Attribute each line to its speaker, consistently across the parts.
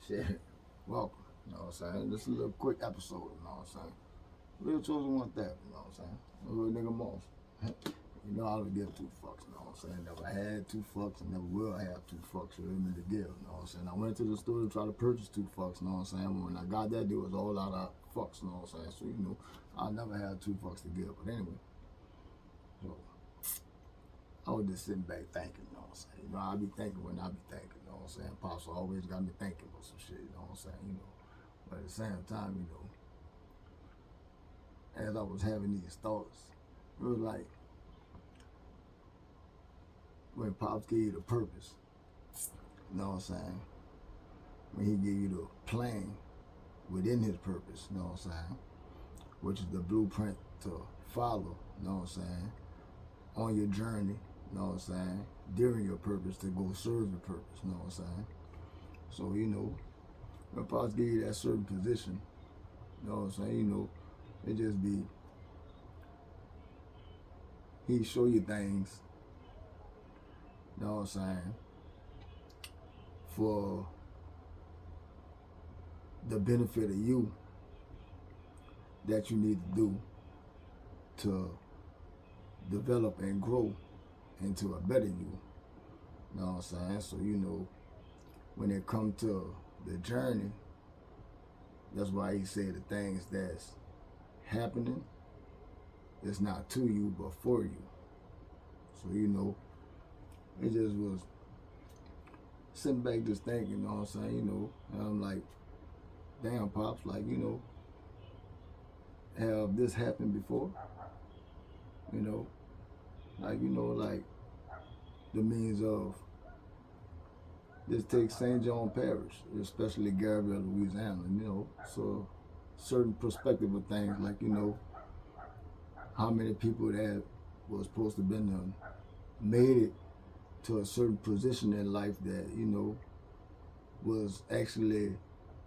Speaker 1: Shit, welcome. You know what I'm saying? This is a little quick episode. You know what I'm saying? Real chosen one that. You know what I'm saying? Real nigga Moss. You know I don't give two fucks. You know what I'm saying? Never had two fucks and never will have two fucks for me to give. You know what I'm saying? I went to the store to try to purchase two fucks. You know what I'm saying? When I got that, it was all out of fucks. You know what I'm saying? So I never had two fucks to give. But anyway, so I was just sitting back thinking. You know what I'm saying? I be thinking when I be thinking. You know what I'm saying? Pops always got me thinking about some shit. You know what I'm saying? But at the same time, as I was having these thoughts, it was like when Pops gave you the purpose, you know what I'm saying? When he gave you the plan within his purpose, you know what I'm saying? Which is the blueprint to follow, you know what I'm saying? On your journey, you know what I'm saying? During your purpose to go serve your purpose, you know what I'm saying? So, when Pops gave you that certain position, you know what I'm saying? It just be, he show you things, you know what I'm saying, for the benefit of you that you need to do to develop and grow into a better you. You know what I'm saying? So, when it comes to the journey, that's why he said the things that's happening, it's not to you, but for you. So, it just was sitting back just thinking, you know what I'm saying? And I'm like, damn, Pops, like, have this happened before? Like the means of, just take St. John Parish, especially Garyville, Louisiana, so certain perspective of things, like, how many people that was supposed to been made it to a certain position in life that, was actually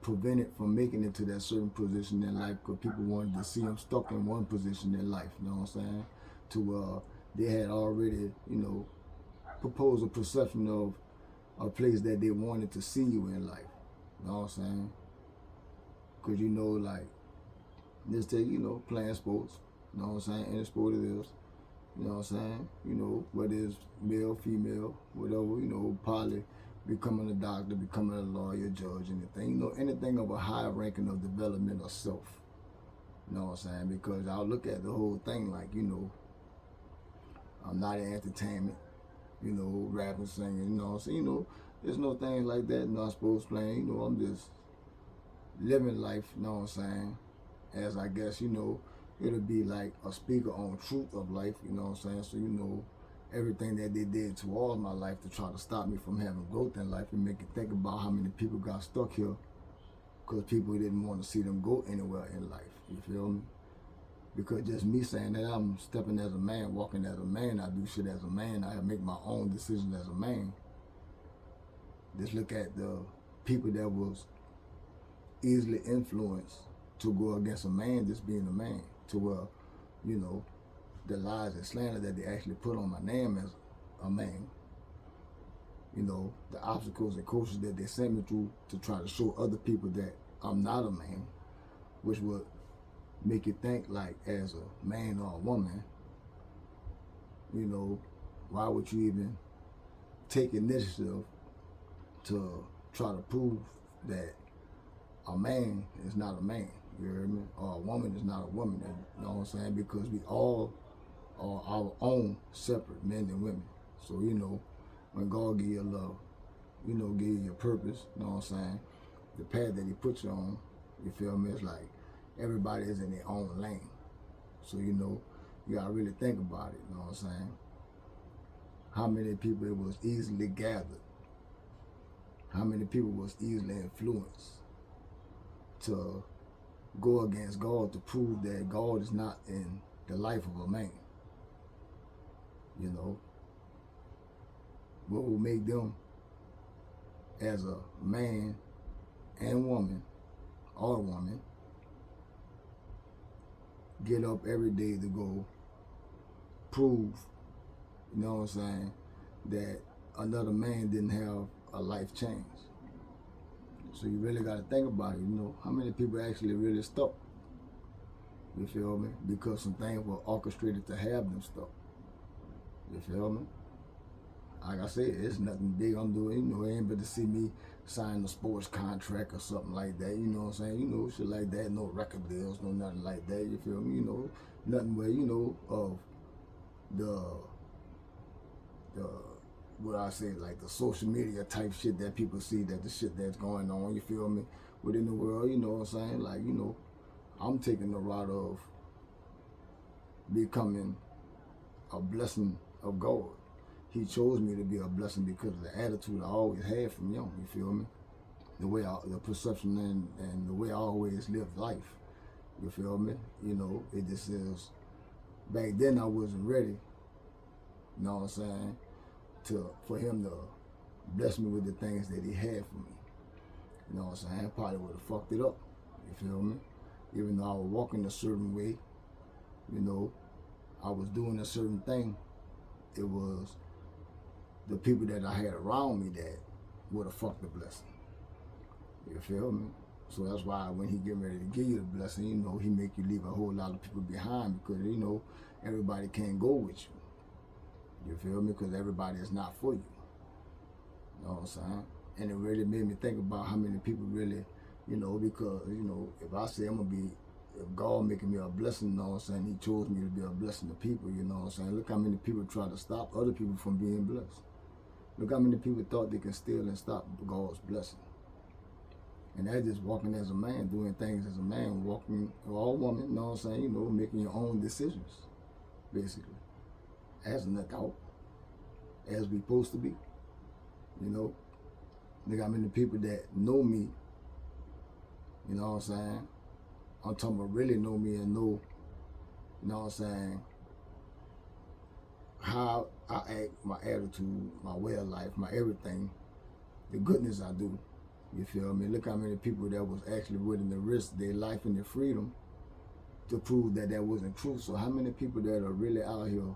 Speaker 1: prevented from making it to that certain position in life because people wanted to see them stuck in one position in life, you know what I'm saying? To they had already, proposed a perception of a place that they wanted to see you in life, you know what I'm saying? Because, like, just take, playing sports, you know what I'm saying? Any sport it is, you know what I'm saying? Whether it's male, female, whatever, poly, becoming a doctor, becoming a lawyer, judge, anything, anything of a high ranking of development of self. You know what I'm saying? Because I'll look at the whole thing like, I'm not in entertainment, rapping, singing, you know what I'm saying? There's no things like that, not sports playing, I'm just living life, you know what I'm saying? As I guess, it'll be like a speaker on truth of life, you know what I'm saying? So, everything that they did towards my life to try to stop me from having growth in life and make you think about how many people got stuck here because people didn't want to see them go anywhere in life, you feel me? Because just me saying that I'm stepping as a man, walking as a man, I do shit as a man, I make my own decisions as a man. Just look at the people that was easily influenced to go against a man just being a man, to where, the lies and slander that they actually put on my name as a man, the obstacles and courses that they sent me through to try to show other people that I'm not a man, which would make you think like as a man or a woman, why would you even take initiative to try to prove that a man is not a man, you hear me? Or a woman is not a woman, you know what I'm saying? Because we all are our own separate men and women. So, when God give you love, give you your purpose, you know what I'm saying? The path that he put you on, you feel me? It's like everybody is in their own lane. So, you gotta really think about it, you know what I'm saying? How many people it was easily gathered? How many people was easily influenced to go against God to prove that God is not in the life of a man? What will make them as a man and woman, or a woman, get up every day to go prove, you know what I'm saying, that another man didn't have a life change. So you really got to think about it, you know, how many people actually really stuck? You feel me? Because some things were orchestrated to have them stuck. You feel me? Like I said, it's nothing big I'm doing. You know, it ain't but to see me sign a sports contract or something like that. You know what I'm saying? You know, shit like that. No record deals, no nothing like that. You feel me? You know, nothing where, you know, of the what I say, like the social media type shit that people see, that the shit that's going on, you feel me, within the world, you know what I'm saying? Like, you know, I'm taking the route of becoming a blessing of God. He chose me to be a blessing because of the attitude I always had from young, you feel me? The perception and the way I always lived life, you feel me? You know, it just is, back then I wasn't ready, you know what I'm saying, for him to bless me with the things that he had for me. You know what I'm saying? I probably would have fucked it up. You feel me? Even though I was walking a certain way, you know, I was doing a certain thing. It was the people that I had around me that would have fucked the blessing. You feel me? So that's why when he get ready to give you the blessing, you know, he make you leave a whole lot of people behind because, you know, everybody can't go with you. You feel me? Because everybody is not for you. You know what I'm saying? And it really made me think about how many people really, you know, because, you know, if I say I'm going to be, if God making me a blessing, you know what I'm saying, he chose me to be a blessing to people, you know what I'm saying? Look how many people try to stop other people from being blessed. Look how many people thought they can steal and stop God's blessing. And that's just walking as a man, doing things as a man, walking, or a woman, you know what I'm saying, you know, making your own decisions, basically. As an adult, as we supposed to be, you know. Look how many people that know me, you know what I'm saying? I'm talking about really know me and know, you know what I'm saying, how I act, my attitude, my way of life, my everything, the goodness I do. You feel me? Look how many people that was actually willing to risk their life and their freedom to prove that that wasn't true. So how many people that are really out here,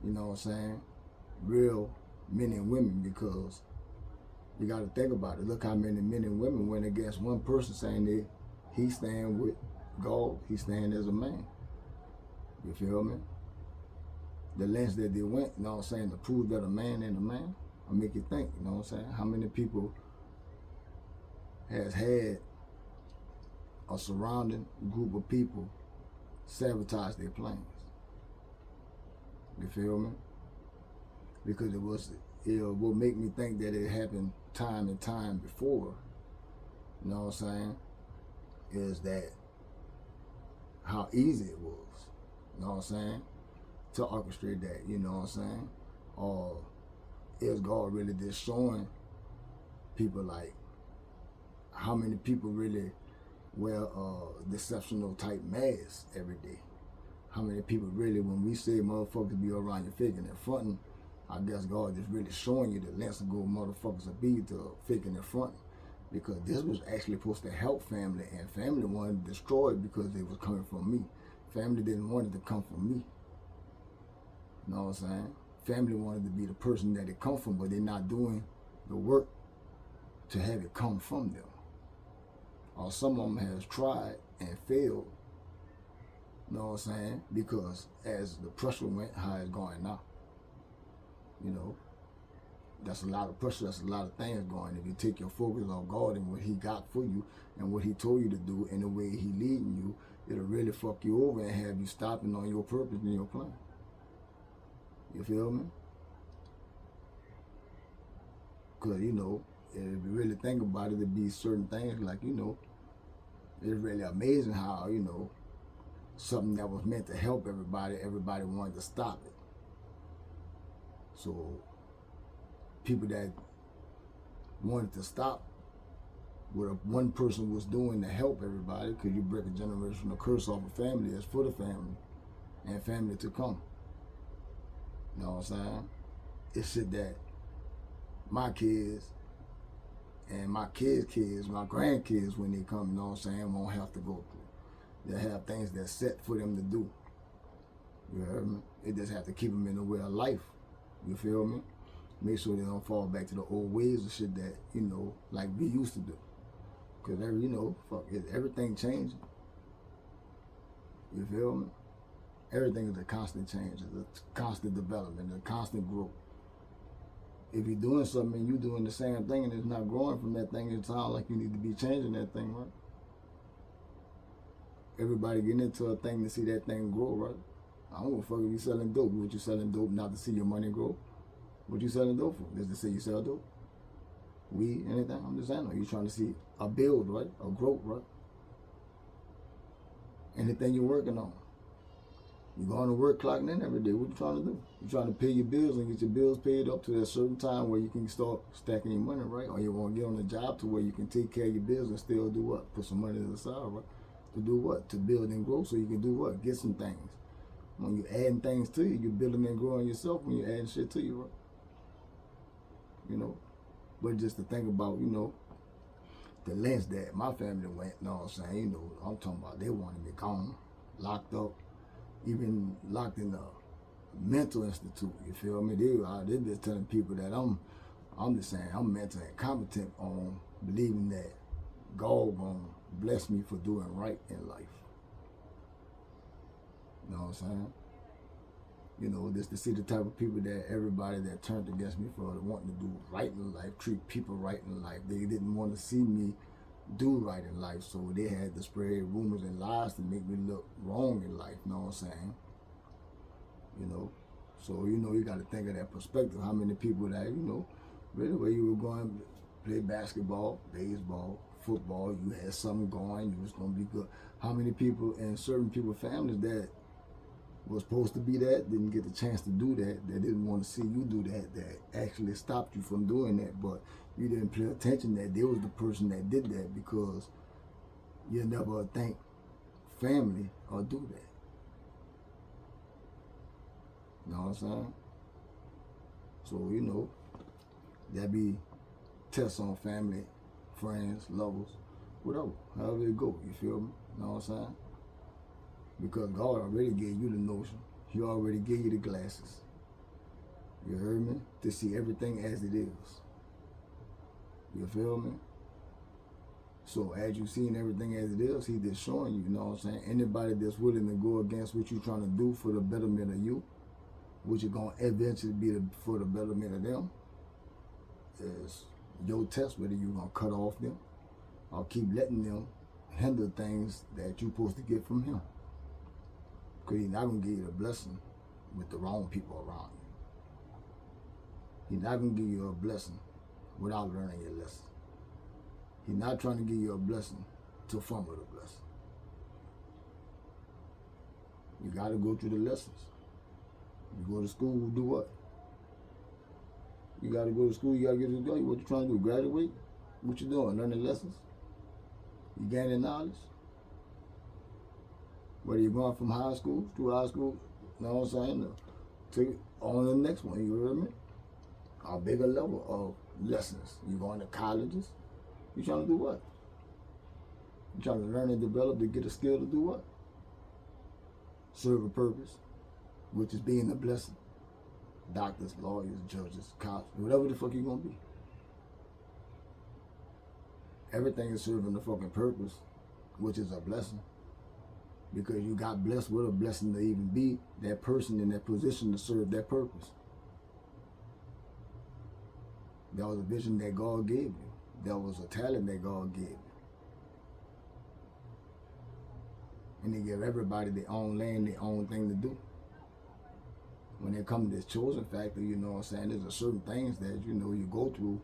Speaker 1: you know what I'm saying, real men and women, because you got to think about it. Look how many men and women went against one person saying he stand with God, he stand as a man. You feel me? The lengths that they went, you know what I'm saying, to prove that a man ain't a man, I make you think, you know what I'm saying? How many people has had a surrounding group of people sabotage their plans? You feel me? Because it will make me think that it happened time and time before, you know what I'm saying, is that how easy it was, you know what I'm saying, to orchestrate that, you know what I'm saying? Or is God really just showing people, like, how many people really wear deceptional type masks every day? How many people really, when we say motherfuckers be around your faking and fronting, I guess God is really showing you the lengths to go motherfuckers will be to faking and fronting. Because this was actually supposed to help family, and family wanted to destroy it because it was coming from me. Family didn't want it to come from me. You know what I'm saying? Family wanted to be the person that it come from, but they're not doing the work to have it come from them. Or some of them has tried and failed, you know what I'm saying? Because as the pressure went, how it's going now. You know, that's a lot of pressure, that's a lot of things going. If you take your focus on God and what he got for you and what he told you to do and the way he leading you, it'll really fuck you over and have you stopping on your purpose and your plan. You feel me? Because, you know, if you really think about it, it'd be certain things like, you know, it's really amazing how, you know, something that was meant to help everybody wanted to stop it. So people that wanted to stop what one person was doing to help everybody, because you break a generational curse off a family that's for the family and family to come. You know what I'm saying? It's shit that my kids and my kids' kids, my grandkids, when they come, you know what I'm saying, won't have to go through. They have things that's set for them to do. You heard me? They just have to keep them in the way of life. You feel me? Make sure they don't fall back to the old ways of shit that, you know, like we used to do. Cause fuck it, everything changing. You feel me? Everything is a constant change, it's a constant development, a constant growth. If you're doing something and you're doing the same thing and it's not growing from that thing, it sounds like you need to be changing that thing, right? Everybody getting into a thing to see that thing grow, right? I don't give a fuck if you selling dope. What you selling dope not to see your money grow? What you selling dope for? Just to say you sell dope? Weed, anything? I'm just saying, are you trying to see a build, right? A growth, right? Anything you're working on. You going to work clocking in every day. What you trying to do? You trying to pay your bills and get your bills paid up to that certain time where you can start stacking your money, right? Or you want to get on a job to where you can take care of your bills and still do what? Put some money to the side, right? To do what? To build and grow so you can do what? Get some things. When you're adding things to you, you're building and growing yourself when you're adding shit to you, right? But just to think about, the lengths that my family went, you know what I'm saying? I'm talking about they wanted me gone, locked up, even locked in a mental institute, you feel me? They just telling people that I'm just saying I'm mentally incompetent on believing that God gonna bless me for doing right in life. You know what I'm saying? Just to see the type of people that everybody that turned against me for wanting to do right in life, treat people right in life. They didn't want to see me do right in life, so they had to spread rumors and lies to make me look wrong in life, you know what I'm saying? So, you got to think of that perspective. How many people that, really where you were going to play basketball, baseball, football, you had something going, you was going to be good. How many people in certain people's families that was supposed to be that, didn't get the chance to do that didn't want to see you do that actually stopped you from doing that, but you didn't pay attention that they was the person that did that because you never thank family or do that. You know what I'm saying? So, that be tests on family, friends, lovers, whatever, however it go, you feel me? You know what I'm saying? Because God already gave you the notion. He already gave you the glasses. You heard me? To see everything as it is. You feel me? So as you seeing everything as it is, he just showing you, you know what I'm saying? Anybody that's willing to go against what you're trying to do for the betterment of you, which is going to eventually be for the betterment of them, is your test whether you're going to cut off them or keep letting them hinder things that you're supposed to get from him. Because he's not going to give you a blessing with the wrong people around you. He's not going to give you a blessing without learning your lesson. He's not trying to give you a blessing to fumble the blessing. You got to go through the lessons. You go to school, do what? You got to go to school, you got to get to go. What you trying to do? Graduate? What you doing? Learning lessons? You gaining knowledge? Whether you're going from high school to high school, you know what I'm saying? To on the next one, you heard me? A bigger level of lessons. You going to colleges? You trying to do what? You trying to learn and develop to get a skill to do what? Serve a purpose, which is being a blessing. Doctors, lawyers, judges, cops, whatever the fuck you gonna be. Everything is serving the fucking purpose, which is a blessing. Because you got blessed with a blessing to even be that person in that position to serve that purpose. That was a vision that God gave you. That was a talent that God gave you. And He gave everybody their own lane, their own thing to do. When it comes to this chosen factor, you know what I'm saying, there's a certain things that, you go through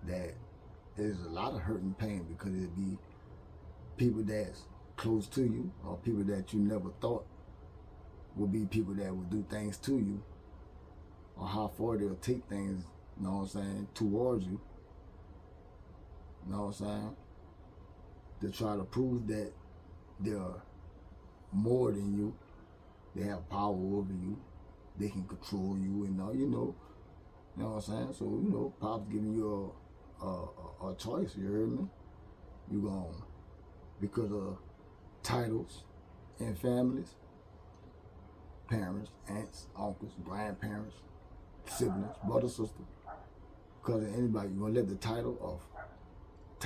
Speaker 1: that there's a lot of hurt and pain because it'd be people that's close to you or people that you never thought would be people that would do things to you or how far they'll take things, you know what I'm saying, towards you. You know what I'm saying? To try to prove that they're more than you. They have power over you. They can control you and all, you know what I'm saying? So, Pop's giving you a choice, you heard me? You gonna, because of titles and families, parents, aunts, uncles, grandparents, siblings, brother, sister, because of anybody, you're gonna let the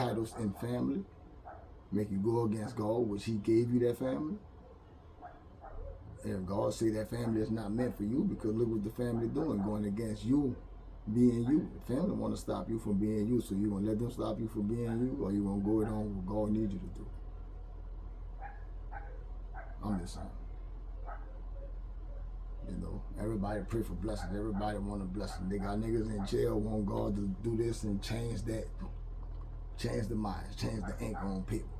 Speaker 1: titles in family make you go against God, which He gave you that family. And God say that family is not meant for you, because look what the family doing, going against you being you. The family want to stop you from being you, so you gonna let them stop you from being you, or you gonna go it on what God needs you to do? I'm just saying. You know, everybody pray for blessings. Everybody want a blessing. They got niggas in jail want God to do this and change that, change the minds, change the ink on people,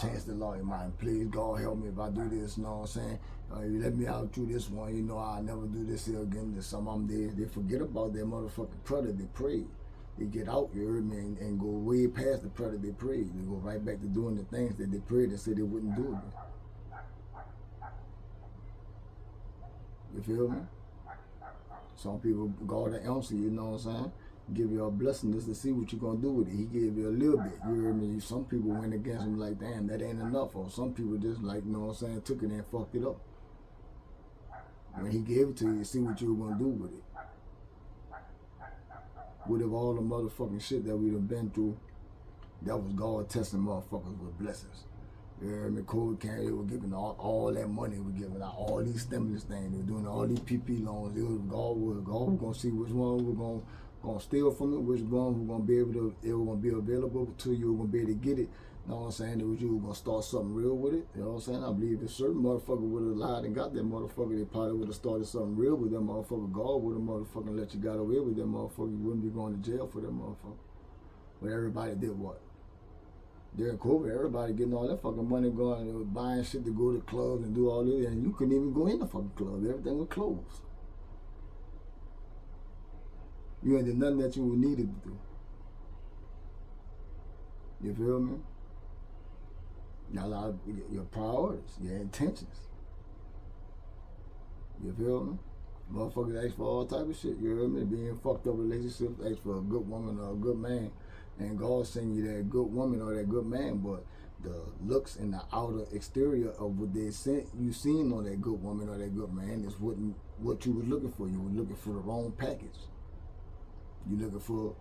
Speaker 1: change the law in mind. Please, God, help me if I do this. You know what I'm saying? You let me out through this one. You know, I'll never do this here again. There's some of them, they forget about their motherfucking prayer they prayed. They get out, you heard me, and go way past the prayer they prayed. They go right back to doing the things that they prayed and said they wouldn't do again. You feel me? Some people, God will answer, you know what I'm saying? Give you a blessing just to see what you're going to do with it. He gave you a little bit, you hear me? Some people went against him like, damn, that ain't enough. Or some people just like, you know what I'm saying, took it and fucked it up. When he gave it to you, see what you were going to do with it. What if all the motherfucking shit that we done been through, that was God testing motherfuckers with blessings? You hear me? COVID came, they were giving all that money, we giving out all these stimulus things, they were doing all these PP loans. God was gonna see which one we were gonna steal from it, which one we were gonna be able to, it was gonna be available to you, were gonna be able to get it. You know what I'm saying? That you were gonna start something real with it. You know what I'm saying? I believe if certain motherfucker would have lied and got that motherfucker, they probably would have started something real with that motherfucker. God would have motherfucking let you get away with that motherfucker. You wouldn't be going to jail for that motherfucker. But everybody did what? During COVID, everybody getting all that fucking money going, they were buying shit to go to clubs and do all this, and you couldn't even go in the fucking club. Everything was closed. You ain't did nothing that you needed to do. You feel me? Now, a lot of your priorities, your intentions. You feel me? Motherfuckers ask for all type of shit. You hear me? Being fucked up relationships, ask for a good woman or a good man. And God send you that good woman or that good man, but the looks and the outer exterior of what they sent you seen on that good woman or that good man is what you was looking for. You were looking for the wrong package. You looking for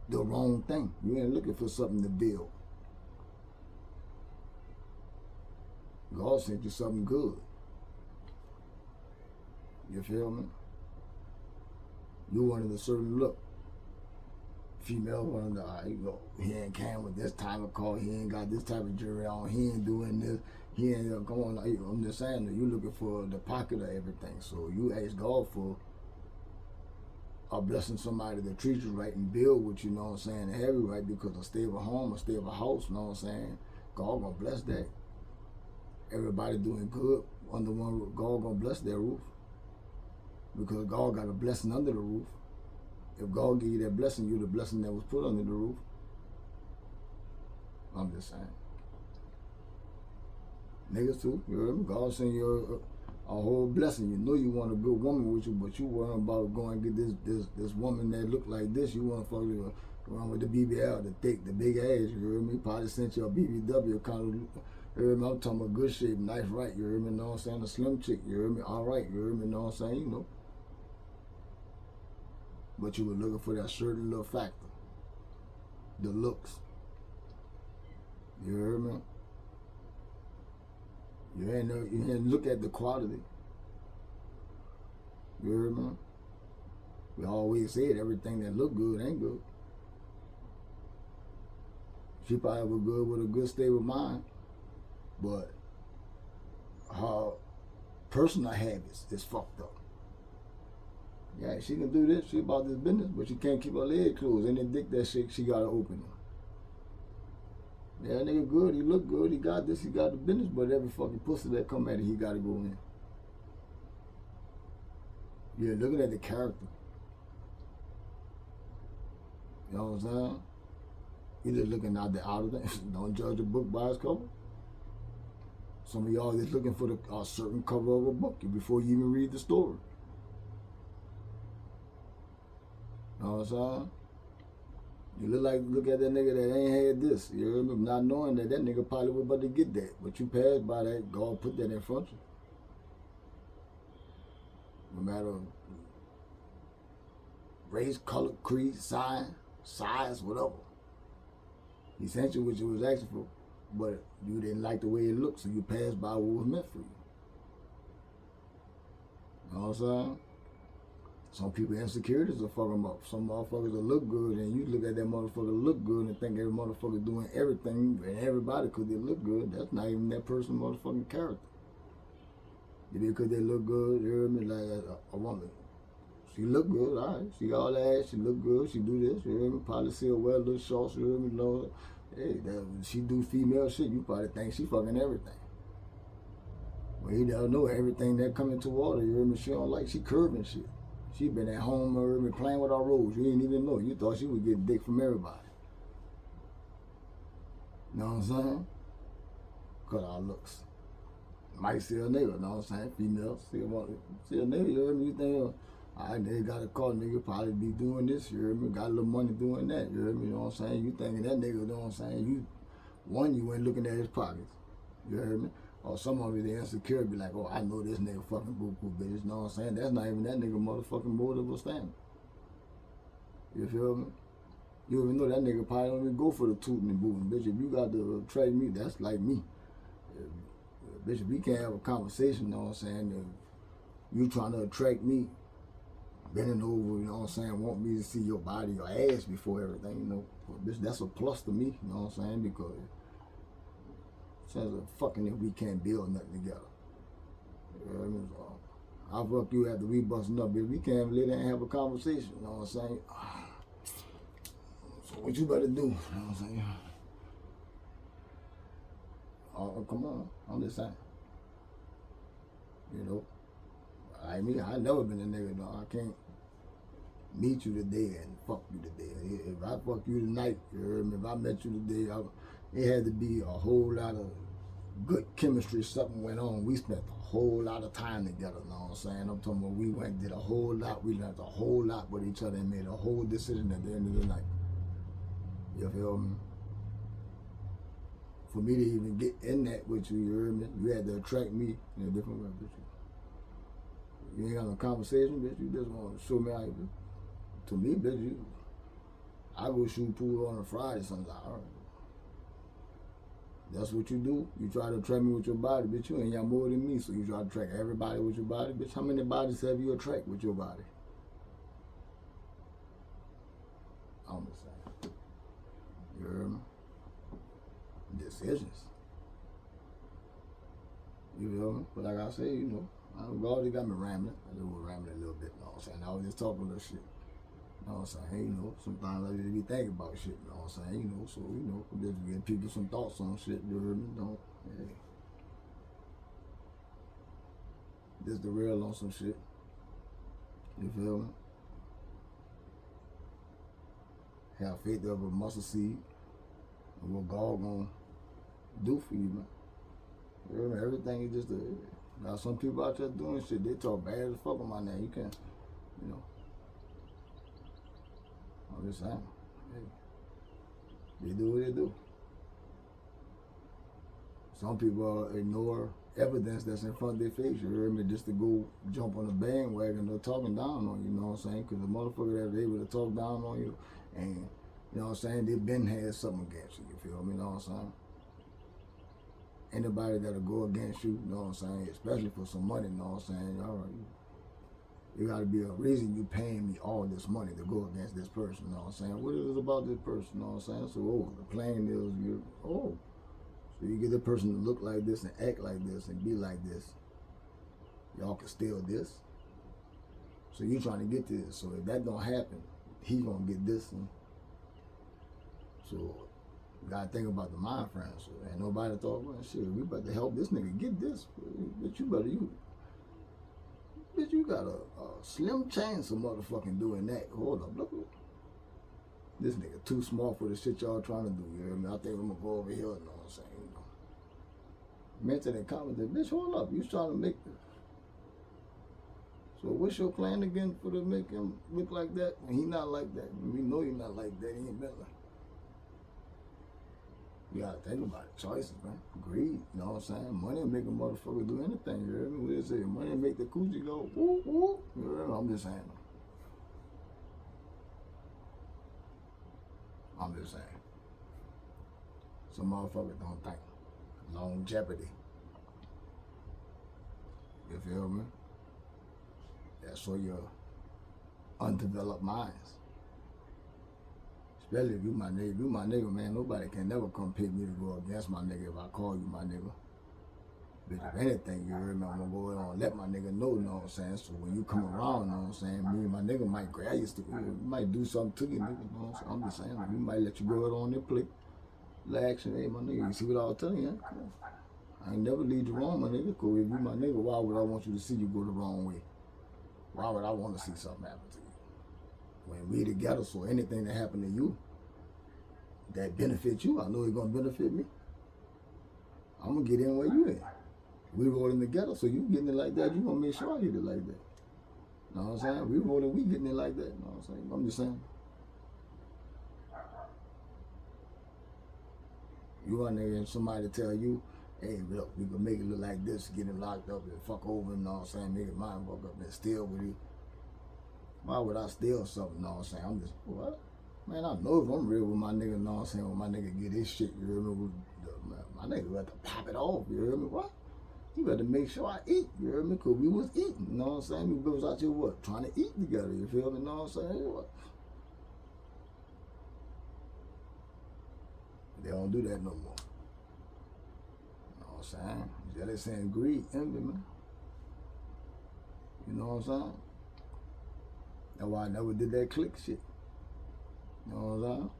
Speaker 1: the wrong thing. You ain't looking for something to build. God sent you something good. You feel me? You wanted a certain look. Female wanted he ain't came with this type of car, he ain't got this type of jewelry on, he ain't doing this, he ain't going. I'm just saying that you looking for the pocket of everything. So you ask God for a blessing, somebody that treats you right and build with you, know what I'm saying, and have you right, because a stable home, a stable house, know what I'm saying, God gonna bless that. Everybody doing good under one roof, God gonna bless their roof, because God got a blessing under the roof. If God give you that blessing, you the blessing that was put under the roof. I'm just saying. Niggas too, you heard me? God send you a whole blessing. You know you want a good woman with you, but you worrying about going to get this woman that look like this. You want to fuck with around with the BBL, the thick, the big ass. You heard me? Probably sent you a BBW kind of. You heard me? I'm talking about good shape, nice, right. You heard me? Know what I'm saying? A slim chick. You heard me? All right. You heard me? Know what I'm saying? You know. But you were looking for that certain little factor, the looks. You heard me? You ain't look at the quality. You heard me? We always said everything that look good ain't good. She probably was good with a good stable mind, but her personal habits is fucked up. Yeah, she can do this, she about this business, but she can't keep her legs closed. Any dick that she gotta open them. Yeah, that nigga good, he look good, he got this, he got the business, but every fucking pussy that come at it, he gotta go in. You're looking at the character. You know what I'm saying? You're just looking at the outer thing. Don't judge a book by its cover. Some of y'all just looking for a certain cover of a book before you even read the story. You know what I'm saying? You look at that nigga that ain't had this. You heard me? Not knowing that nigga probably was about to get that. But you passed by that, God put that in front of you. No matter race, color, creed, size, whatever. He sent you what you was asking for, but you didn't like the way it looked, so you passed by what was meant for you. You know what I'm saying? Some people insecurities will fuck them up. Some motherfuckers will look good, and you look at that motherfucker look good and think every motherfucker doing everything and everybody because they look good. That's not even that person's motherfucking character. Because they look good, you hear me? Like a woman. She look good, all right. She got all that ass, she look good, she do this, you hear me? Probably see her wear a little shorts, you hear me? Lord. Hey, she do female shit, you probably think she fucking everything. Well, you don't know everything that coming toward her, you hear me? She don't like, she curving shit. She been at home, you hear me, playing with our rolls. You didn't even know. You thought she would get dick from everybody. You know what I'm saying? Because our looks. Might see a nigga, you know what I'm saying? Female, see a nigga, you hear me? You think, alright, they got a car, nigga probably be doing this, you hear me? Got a little money doing that, you hear me? You know what I'm saying? You thinking that nigga, you know what I'm saying? You ain't looking at his pockets, you hear me? Or some of you, they insecure, be like, oh, I know this nigga fucking boo-boo bitch, you know what I'm saying? That's not even that nigga motherfucking motive or standing. You feel me? You even know that nigga probably don't even go for the tooting and booting. Bitch, if you got to attract me, that's like me. Bitch, if we can't have a conversation, you know what I'm saying? If you trying to attract me, bending over, you know what I'm saying, want me to see your body, your ass before everything, you know. But bitch, that's a plus to me, you know what I'm saying? Because it says a fucking if we can't build nothing together. You know what I mean? So, I'll fuck you after we busting up, bitch. We can't lay there and have a conversation, you know what I'm saying? So what you better do, you know what I'm saying? Oh, come on, I'm just saying. You know, I never been a nigga, no. I can't meet you today and fuck you today. If I fuck you tonight, you heard me? If I met you today, it had to be a whole lot of good chemistry. Something went on. We spent a whole lot of time together, you know what I'm saying? I'm talking about we went and did a whole lot. We learned a whole lot with each other and made a whole decision at the end of the night. You feel me? For me to even get in that with you, you heard me? You had to attract me in a different way, bitch. You ain't got no conversation, bitch. You just want to show me how you do. To me, bitch, I go shoot pool on a Friday sometimes. All right. That's what you do. You try to attract me with your body, bitch. You ain't got more than me, so you try to attract everybody with your body, bitch. How many bodies have you attract with your body? I'm just saying. You heard me? Decisions. You feel me? But like I say, you know, God got me rambling. I just was rambling a little bit, you know what I'm saying? I was just talking a little shit. You know what I'm saying? You know, sometimes I just be thinking about shit, you know what I'm saying? You know, so, you know, just give people some thoughts on shit, you heard me? Don't, hey. Just the real on some shit. You feel me? Have faith of a mustard seed and what God gonna do for you, man. You hear me? Everything is just now some people out there doing shit, they talk bad as fuck on my name. You can't, you know. I'm just saying. Hey, they do what they do. Some people ignore evidence that's in front of their face, you hear me, just to go jump on the bandwagon or talking down on you, you know what I'm saying? Because the motherfucker that's able to talk down on you and, you know what I'm saying, they been had something against you, you feel me, you know what I'm saying? Anybody that'll go against you, you know what I'm saying, especially for some money, you know what I'm saying, all right, you gotta be a reason you paying me all this money to go against this person, you know what I'm saying? What is it about this person, you know what I'm saying? So, the plan is, so you get the person to look like this and act like this and be like this. Y'all can steal this. So you trying to get this. So if that don't happen, he gonna get this. And so you gotta think about the mind frame. So ain't nobody thought, well, shit, we better help this nigga get this. Bitch, you got a slim chance of motherfucking doing that. Hold up, look. This nigga too small for the shit y'all trying to do. You hear me? I think I'm gonna go over here. You know what I'm saying? You know. Mental and commented, bitch, hold up. You trying to make this. So what's your plan again for to make him look like that? And he not like that. We know you're not like that. He ain't been like. You gotta think about it. Choices, man. Greed. You know what I'm saying? Money will make a motherfucker do anything. You hear me? What they say? Money make the coochie go whoop whoop. You hear me? I'm just saying. I'm just saying. Some motherfuckers don't think. Longevity. You feel me? That's for your undeveloped minds. Especially if you my nigga. If you my nigga, man, nobody can never come pick me to go against my nigga if I call you my nigga. But if anything, you heard me, I'm gonna go ahead and let my nigga know what I'm saying? So when you come around, you know what I'm saying, me and my nigga might grab you, you might do something to you, nigga, you know what I'm saying? I'm just saying, we might let you go ahead on their plate. Action, hey, my nigga, you see what I was telling you? I ain't never lead you wrong, my nigga, because if you my nigga, why would I want you to see you go the wrong way? Why would I want to see something happen to you? When we together, so anything that happen to you, that benefits you, I know it's gonna benefit me. I'm gonna get in where you at. We rolling together, so you getting it like that, you gonna make sure I get it like that. Know what I'm saying? We rolling, we getting it like that. Know what I'm saying? I'm just saying. You want nigga and somebody tell you, hey, look, we can make it look like this, get him locked up and fuck over him, know what I'm saying? Make his mind fuck up and steal with you. Why would I steal something, know what I'm saying? I'm just, what? Man, I know if I'm real with my nigga, know what I'm saying? When my nigga get his shit, you hear me? My nigga had to pop it off, you hear me? What? You better make sure I eat, you hear me? Because we was eating, you know what I'm saying? We was out here, what? Trying to eat together, you feel me? Know what I'm saying? What? They don't do that no more. You know what I'm saying? Jelly saying greed, envy, man. You know what I'm saying? That's why I never did that click shit. You know what I'm saying?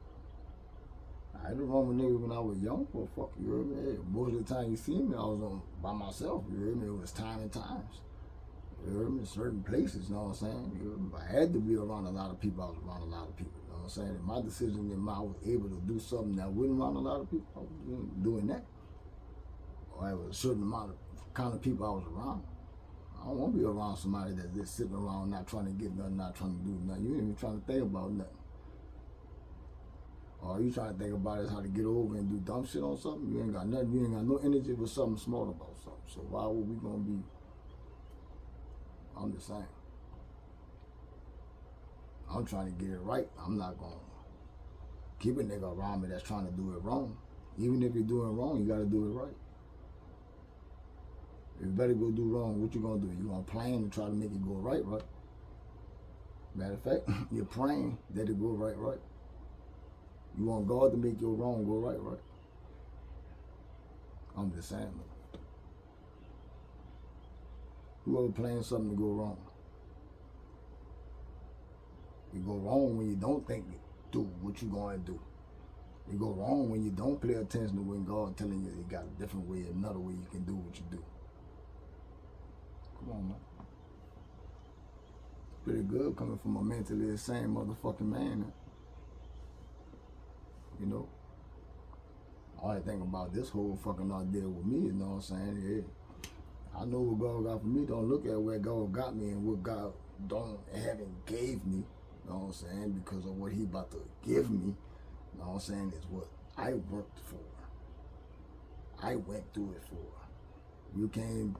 Speaker 1: I had a wrong with niggas when I was young, but fuck, you heard me? Hey, most of the time you see me, I was on by myself, you heard me? It was time and times. You heard me? Certain places, you know what I'm saying? You heard me? If I had to be around a lot of people, I was around a lot of people. You know what I'm saying? If my decision that I was able to do something that wasn't around a lot of people, I was doing that. Or it was a certain amount of kind of people I was around. I don't want to be around somebody that's just sitting around not trying to get nothing, not trying to do nothing. You ain't even trying to think about nothing. All you trying to think about is how to get over and do dumb shit on something. You ain't got nothing. You ain't got no energy for something smart about something. So why would we gonna be? I'm just saying. I'm trying to get it right. I'm not gonna keep a nigga around me that's trying to do it wrong. Even if you're doing wrong, you gotta do it right. If you better go do wrong, what you gonna do? You gonna plan to try to make it go right, right? Matter of fact, you're praying that it go right, right. You want God to make your wrong go right, right? I'm just saying, man. Whoever plans something to go wrong. You go wrong when you don't think do what you going to do. You go wrong when you don't pay attention to when God telling you got a different way, another way you can do what you do. Come on, man. Pretty good coming from a mentally insane motherfucking man. Man. You know? All I think about this whole fucking idea with me, you know what I'm saying? Yeah. I know what God got for me. Don't look at where God got me and what God haven't gave me, you know what I'm saying? Because of what he about to give me, you know what I'm saying, is what I worked for. I went through it for. You can't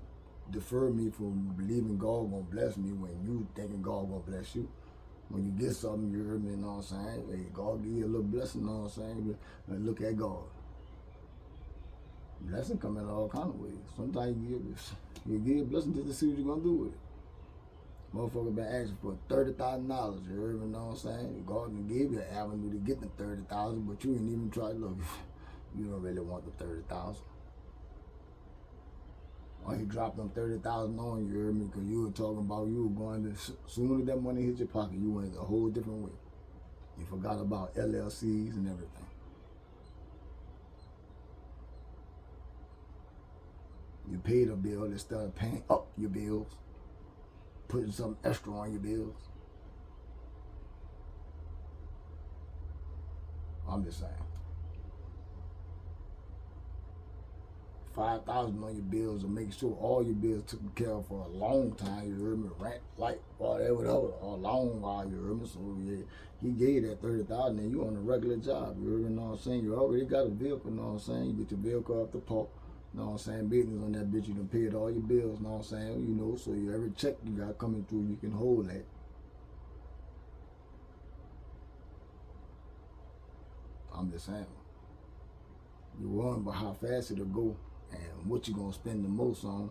Speaker 1: defer me from believing God gonna bless me when you thinking God gonna bless you. When you get something, you heard me, you know what I'm saying? Hey, God give you a little blessing, you know what I'm saying? But look at God. Blessing come in all kind of ways. Sometimes you give a blessing just to see what you're gonna do with it. Motherfucker been asking for $30,000, you heard me, know what I'm saying? God done gave you an avenue to get the $30,000, but you ain't even tried to look. You don't really want the $30,000. Or he dropped them $30,000 on you, heard me, because you were talking about you were going to, soon as that money hit your pocket, you went a whole different way. You forgot about LLCs and everything. You paid a bill instead of paying up your bills, putting something extra on your bills. I'm just saying. 5,000 on your bills and make sure all your bills taken care of for a long time, you heard me, rent, light, whatever, a long while, you heard me. So yeah, he gave that 30,000 and you on a regular job, you heard me, know what I'm saying? You already got a vehicle, know what I'm saying? You get your vehicle off the park, know what I'm saying? Business on that bitch, you done paid all your bills, know what I'm saying? You know, so every check you got coming through, you can hold that. I'm just saying. You're worrying about how fast it'll go and what you're gonna spend the most on,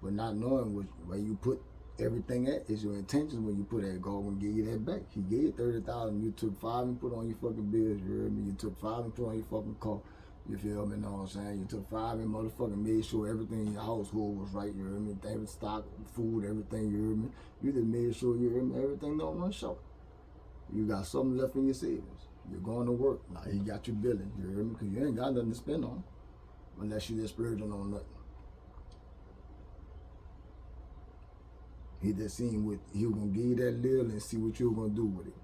Speaker 1: but not knowing where you put everything at is your intentions when you put that. God gonna give you that back. He gave you 30,000. You took 5 and put on your fucking bills. You heard me? You took 5 and put on your fucking car. You feel me? Know what I'm saying? You took 5 and motherfucking made sure everything in your household was right. You heard me? Every stock, food, everything. You heard me? You just made sure you heard me. Everything don't run short. You got something left in your savings. You're going to work. Now he got you billing. You heard me? Because you ain't got nothing to spend on unless you just splurging on nothing. He just seen what he was gonna give you that little and see what you were gonna do with it.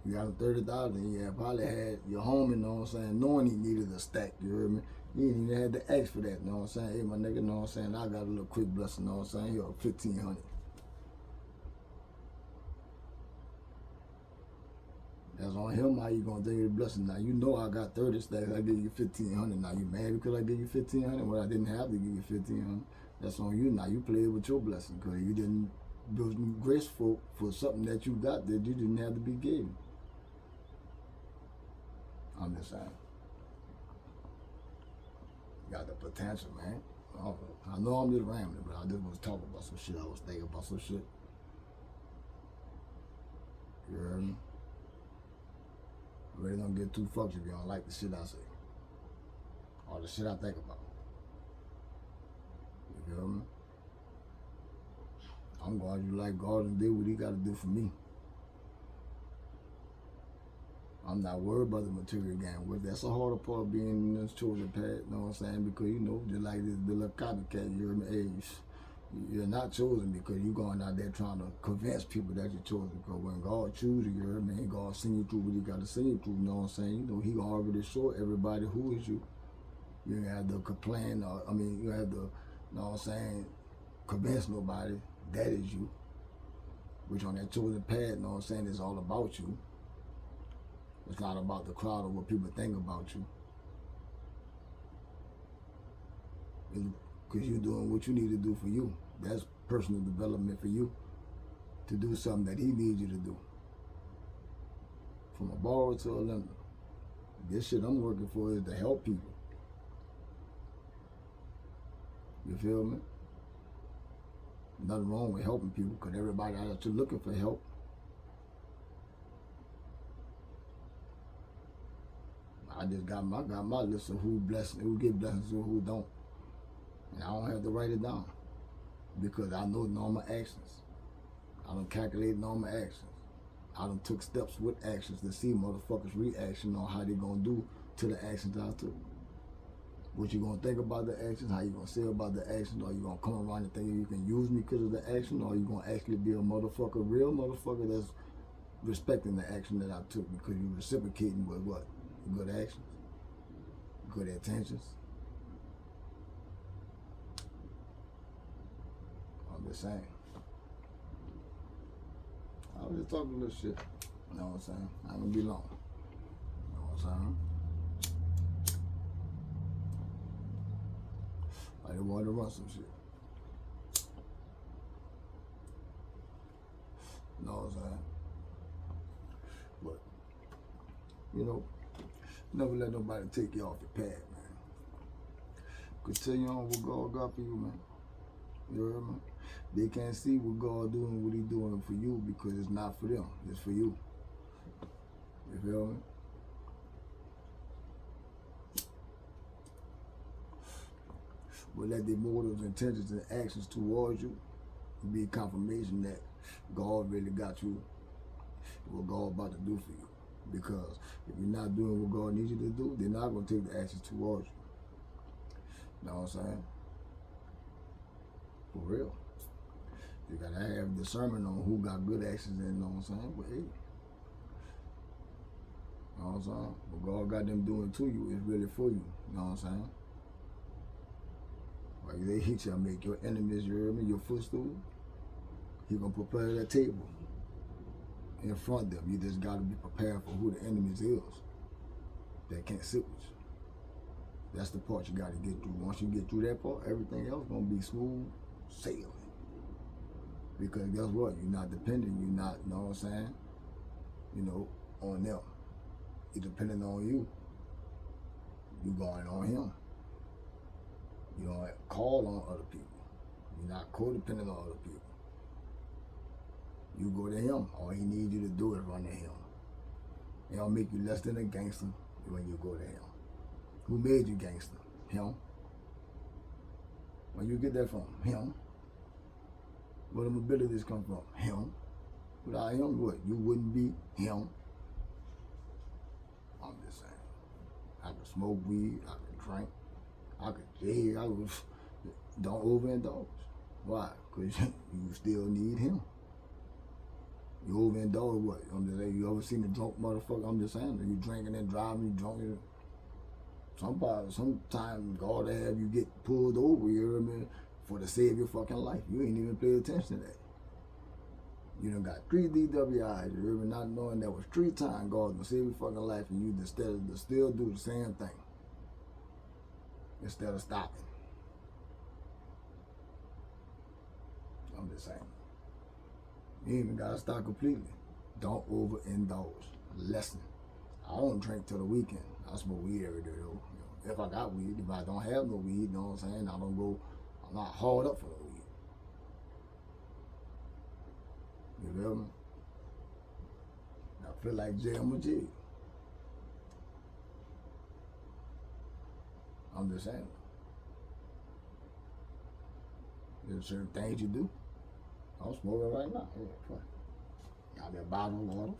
Speaker 1: You got him 30,000, yeah, probably had your homie, you know what I'm saying, knowing he needed a stack, you heard me? He didn't even have to ask for that, you know what I'm saying? Hey, my nigga, you know what I'm saying? I got a little quick blessing, you know what I'm saying? Here, 1,500. That's on him how you gonna take the blessing. Now, you know I got 30 stacks, I give you 1,500. Now, you mad because I give you 1,500? Well, I didn't have to give you 1,500. That's on you. Now, you played with your blessing because you didn't be graceful for something that you got that you didn't have to be given. I'm just saying. You got the potential, man. I know I'm just rambling, but I just was talking about some shit. I was thinking about some shit. You heard me? I really don't get too fucked if you don't like the shit I say. Or the shit I think about. You feel me? I'm going to like God and do what he got to do for me. I'm not worried about the material game. That's the harder part being in this chosen path, you know what I'm saying? Because, you know, just like this little copycat, you're in the age. You're not chosen because you're going out there trying to convince people that you're chosen. Because when God chooses you, you're, man, God send you through what he got to send you through, you know what I'm saying? You know, he gonna already show everybody who is you. You don't have to complain, you have to, you know what I'm saying, convince nobody that is you. Which on that chosen path, you know what I'm saying, is all about you. It's not about the crowd or what people think about you. Because you're doing what you need to do for you. That's personal development for you. To do something that he needs you to do. From a borrower to a lender. This shit I'm working for is to help people. You feel me? Nothing wrong with helping people because everybody out there looking for help. I just got my list of who get blessings and who don't. And I don't have to write it down because I know normal actions. I don't calculate normal actions. I done took steps with actions to see motherfuckers' reaction on how they gonna do to the actions I took. What you gonna think about the actions, how you gonna say about the actions, or you gonna come around and think you can use me because of the action, or you gonna actually be a motherfucker, real motherfucker that's respecting the action that I took because you reciprocating with what? Good actions, good intentions. I'm just saying. I was just talking a little shit. You know what I'm saying? I ain't gonna be long. You know what I'm saying? I just wanted to run some shit. You know what I'm saying? But, you know, never let nobody take you off your path, man. Continue on what God got for you, man. You heard me? They can't see what God doing, what he doing for you because it's not for them. It's for you. You feel me? But let their motives, intentions, and actions towards you be confirmation that God really got you, what God about to do for you. Because if you're not doing what God needs you to do, they're not going to take the actions towards you. You know what I'm saying? For real. You got to have discernment on who got good actions and, you know what I'm saying? But hey, you know what I'm saying? What God got them doing to you is really for you. You know what I'm saying? Like he shall make your enemies, you hear me, your footstool. He going to prepare that table in front of them. You just got to be prepared for who the enemies is that can't sit with you. That's the part you got to get through. Once you get through that part, everything else going to be smooth sailing. Because guess what? You're not dependent. You're not, you know what I'm saying? You know, on them. You're dependent on you. You going on him. You don't call on other people. You're not codependent on other people. You go to him. All he needs you to do is run to him. It don't make you less than a gangster when you go to him. Who made you gangster? Him. Where you get that from? Him. Where the abilities come from? Him. Without him, what? You wouldn't be him. I'm just saying. I could smoke weed, I could drink, I could jig, don't overindulge. Why? Because you still need him. You overindulge what? I'm just saying, you ever seen a drunk motherfucker? I'm just saying, you drinking and driving, you drunk. Sometimes God will have you get pulled over, you hear me, for to save your fucking life. You ain't even pay attention to that. You done got 3 DWIs, you hear me, not knowing that was 3 times God gonna save your fucking life, and you instead of still do the same thing instead of stopping. I'm just saying. You ain't even gotta stop completely. Don't overindulge. Lesson. I don't drink till the weekend. I smoke weed every day though. If I got weed, if I don't have no weed, you know what I'm saying? I'm not hauled up for no weed. You feel me? I feel like Jay, I'm a G. I'm just saying. There's certain things you do. I'm smoking right now. Yeah, fine. Got me a bottle of water.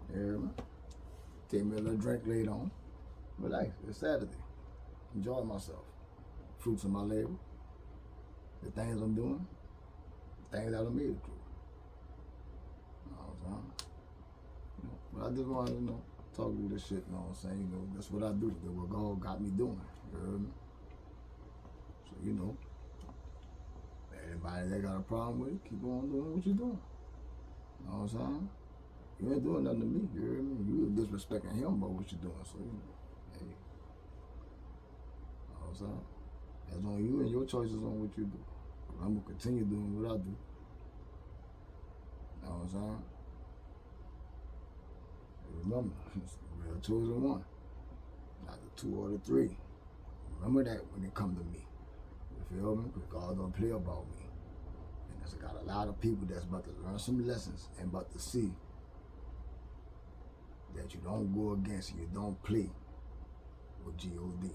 Speaker 1: You hear me? Take me a little drink later on. Relax. It's Saturday. Enjoy myself. Fruits of my labor. The things I'm doing. The things that I made it through. You know what I'm saying? But I just want to, talk to you this shit, you know what I'm saying? That's what I do. That's what God got me doing. You heard me? So, anybody that got a problem with it, keep on doing what you're doing. You know what I'm saying? You ain't doing nothing to me, you hear me? You disrespecting him about what you're doing, so, hey. You know what I'm saying? That's on you and your choices on what you do. I'm going to continue doing what I do. You know what I'm saying? And remember, it's the real chosen one. Not the 2 or the 3. Remember that when it come to me. You feel me? Because God don't play about me. And there's got a lot of people that's about to learn some lessons and about to see that you don't go against, you don't play with G.O.D.